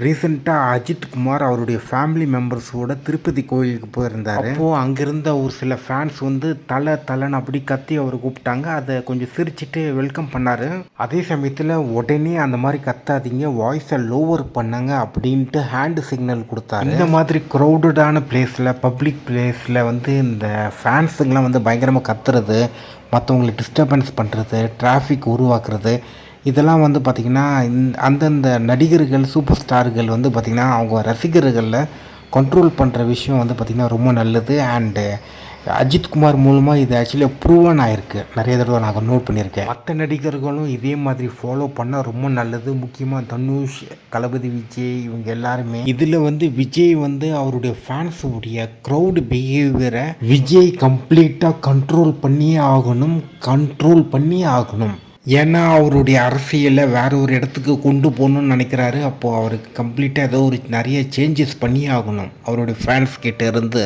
ரீசெண்டாக அஜித் குமார் அவருடைய ஃபேமிலி மெம்பர்ஸோட திருப்பதி கோயிலுக்கு போயிருந்தார். அப்போது அங்கிருந்த ஒரு சில ஃபேன்ஸ் வந்து தலைன்னு அப்படி கத்தி அவர் கூப்பிட்டாங்க. அதை கொஞ்சம் சிரிச்சிட்டு வெல்கம் பண்ணார். அதே சமயத்தில் உடனே அந்த மாதிரி கத்தாதீங்க, வாய்ஸை லோவர் பண்ணாங்க அப்படின்ட்டு ஹேண்டு சிக்னல் கொடுத்தாரு. இந்த மாதிரி க்ரௌடடான பிளேஸில், பப்ளிக் பிளேஸில் வந்து இந்த ஃபேன்ஸுங்கெலாம் வந்து பயங்கரமாக கத்துறது, மற்றவங்களை டிஸ்டர்பன்ஸ் பண்ணுறது, டிராஃபிக் உருவாக்குறது, இதெல்லாம் வந்து பார்த்திங்கன்னா அந்தந்த நடிகர்கள், சூப்பர் ஸ்டார்கள் வந்து பார்த்திங்கன்னா அவங்க ரசிகர்களில் கண்ட்ரோல் பண்ணுற விஷயம் வந்து பார்த்திங்கன்னா ரொம்ப நல்லது. அண்டு அஜித் குமார் மூலமாக இது ஆக்சுவலி ப்ரூவன் ஆகிருக்கு. நிறைய தடவை நான் நோட் பண்ணியிருக்கேன். மற்ற நடிகர்களும் இதே மாதிரி ஃபாலோ பண்ணால் ரொம்ப நல்லது. முக்கியமாக தனுஷ், தளபதி விஜய், இவங்க எல்லாருமே. இதில் வந்து விஜய் வந்து அவருடைய ஃபேன்ஸுடைய க்ரௌடு பிஹேவியரை விஜய் கம்ப்ளீட்டாக கண்ட்ரோல் பண்ணியே ஆகணும். ஏன்னா அவருடைய அரசியலை வேற ஒரு இடத்துக்கு கொண்டு போகணும்னு நினைக்கிறாரு. அப்போது அவருக்கு கம்ப்ளீட்டாக ஏதோ ஒரு நிறைய சேஞ்சஸ் பண்ணியே ஆகணும் அவருடைய ஃபேன்ஸ் கிட்ட இருந்து.